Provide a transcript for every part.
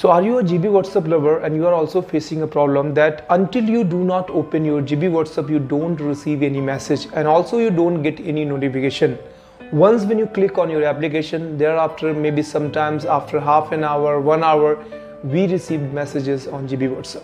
So are you a GB WhatsApp lover and you are also facing a problem that until you do not open your GB WhatsApp, you don't receive any message and also you don't get any notification. Once when you click on your application, thereafter maybe sometimes after half an hour, 1 hour, we received messages on GB WhatsApp.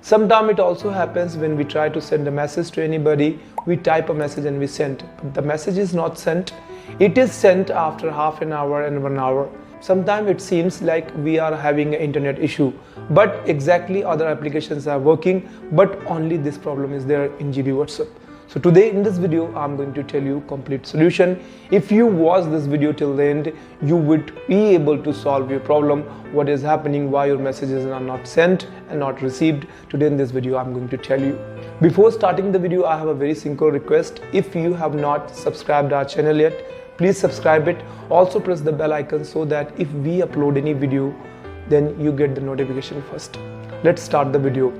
Sometimes it also happens when we try to send a message to anybody, we type a message and we send. But the message is not sent. It is sent after half an hour and 1 hour. Sometimes it seems like we are having an internet issue, but exactly other applications are working, but only this problem is there in GB WhatsApp. So today in this video, I'm going to tell you complete solution. If you watch this video till the end, you would be able to solve your problem, what is happening, why your messages are not sent and not received. Today in this video, I'm going to tell you. Before starting the video, I have a very simple request. If you have not subscribed our channel yet, please subscribe it. Also press the bell icon so that if we upload any video, then you get the notification first. Let's start the video.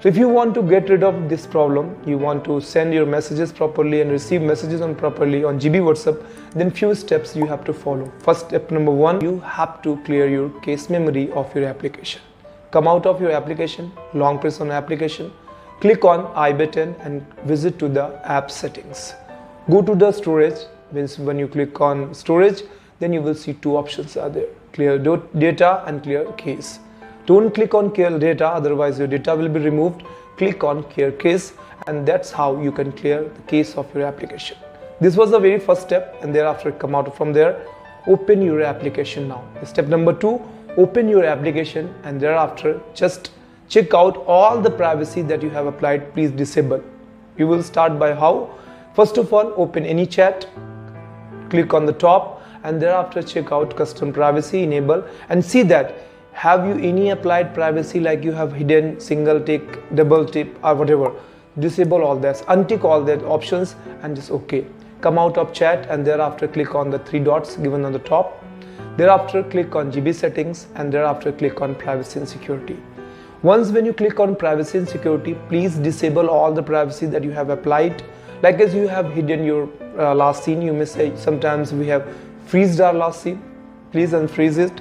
So if you want to get rid of this problem, you want to send your messages properly and receive messages properly on GB WhatsApp, then few steps you have to follow. First step number 1, you have to clear your cache memory of your application. Come out of your application, long press on application, click on I button and visit to the app settings. Go to the storage. When you click on storage, then you will see two options are there, clear data and clear cache. Don't click on clear data, otherwise your data will be removed. Click on clear cache and that's how you can clear the cache of your application. This was the very first step, and thereafter come out from there. Open your application now. Step number 2, open your application and thereafter just check out all the privacy that you have applied. Please disable. You will start by how? First of all, open any chat, click on the top and thereafter check out custom privacy, enable and see that have you any applied privacy, like you have hidden, single tick, double tick or whatever. Disable all that, untick all that options and just OK. Come out of chat and thereafter click on the 3 dots given on the top. Thereafter click on GB settings and thereafter click on privacy and security. Once when you click on privacy and security, please disable all the privacy that you have applied. Like as you have hidden your last scene, you may say sometimes we have freezed our last scene. Please unfreeze it.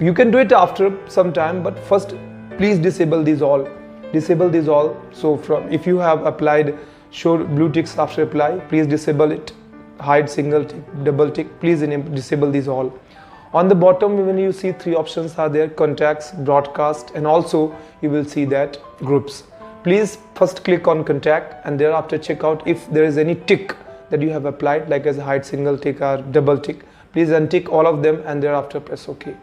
You can do it after some time, but first please disable these all. Disable these all. So if you have applied show blue ticks after apply, please disable it. Hide single tick, double tick, please disable these all. On the bottom when you see 3 options are there, contacts, broadcast and also you will see that groups. Please first click on contact and thereafter check out if there is any tick that you have applied, like as a hide single tick or double tick. Please untick all of them and thereafter press OK.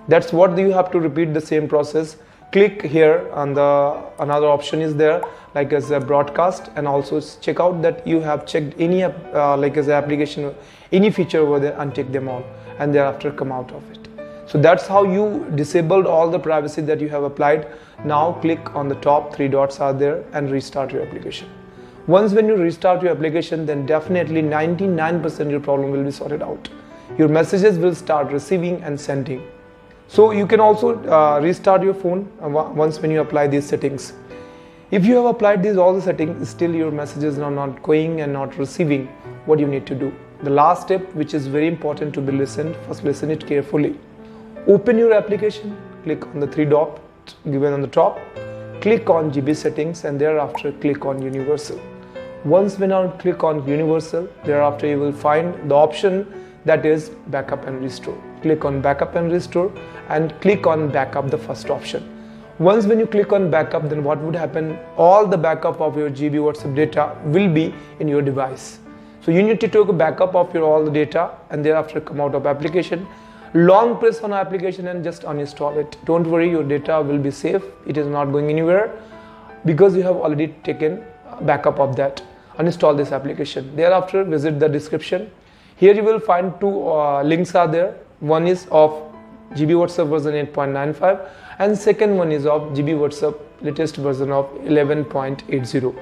That's what you have to repeat the same process. Click here on the another option is there, like as a broadcast, and also check out that you have checked any like as an application, any feature over there, untick them all and thereafter come out of it. So that's how you disabled all the privacy that you have applied. Now click on the top 3 dots are there and restart your application. Once when you restart your application, then definitely 99% your problem will be sorted out. Your messages will start receiving and sending. So you can also restart your phone once when you apply these settings. If you have applied all the settings, still your messages are not going and not receiving, what you need to do? The last step, which is very important to be listened, first listen it carefully. Open your application, click on the 3 dots given on the top, click on GB settings and thereafter click on universal. Once when you click on universal, thereafter you will find the option that is backup and restore. Click on backup and restore and click on backup, the first option. Once when you click on backup, then what would happen? All the backup of your GB WhatsApp data will be in your device. So you need to take a backup of your all the data and thereafter come out of application. Long press on application and just uninstall it. Don't worry, your data will be safe. It is not going anywhere because you have already taken backup of that. Uninstall this application. Thereafter visit the description. Here you will find 2 links are there. One is of GB WhatsApp version 8.95 and second one is of GB WhatsApp latest version of 11.80.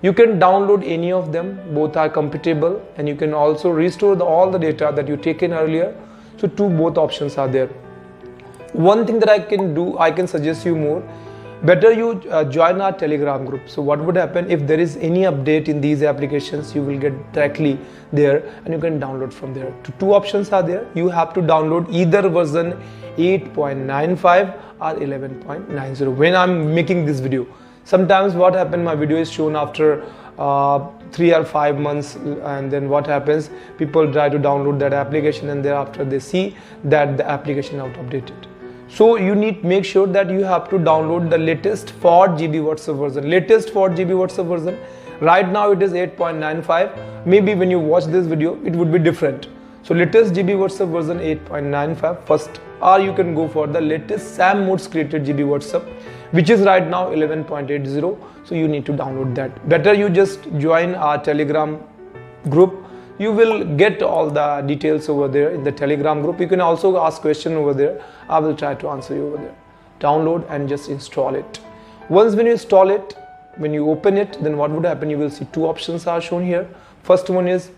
You can download any of them, both are compatible, and you can also restore all the data that you taken earlier. So both options are there. One thing that I can do, I can suggest you more. better you join our Telegram group. So what would happen if there is any update in these applications, you will get directly there and you can download from there. Two options are there. You have to download either version 8.95 or 11.90 when I'm making this video. Sometimes what happens, my video is shown after 3 or 5 months, and then what happens, people try to download that application and thereafter they see that the application is out updated. So you need to make sure that you have to download the latest 4 GB WhatsApp version. Latest 4 GB WhatsApp version. Right now it is 8.95. Maybe when you watch this video, it would be different. So latest GB WhatsApp version 8.95 first, or you can go for the latest SAM modes created GB WhatsApp, which is right now 11.80. So you need to download that. Better you just join our Telegram group. You will get all the details over there in the Telegram group. You can also ask questions over there. I will try to answer you over there. Download and just install it. Once when you install it, when you open it, then what would happen? You will see 2 options are shown here. First one is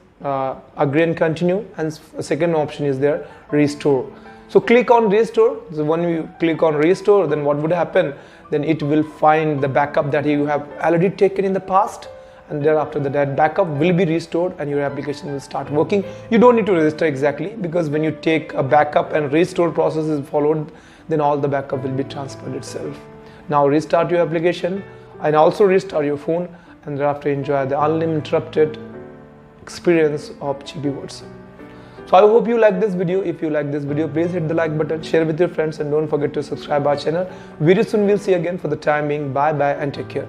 agree and continue, and second option is there, restore. So click on restore. So when you click on restore, then what would happen? Then it will find the backup that you have already taken in the past, and thereafter that backup will be restored and your application will start working. You don't need to register exactly, because when you take a backup and restore process is followed, then all the backup will be transferred itself. Now restart your application and also restart your phone, and thereafter enjoy the uninterrupted experience of GB WhatsApp. So I hope you like this video. If you like this video, please hit the like button, share with your friends, and don't forget to subscribe our channel. Very soon we'll see you again. For the time being, bye bye and take care.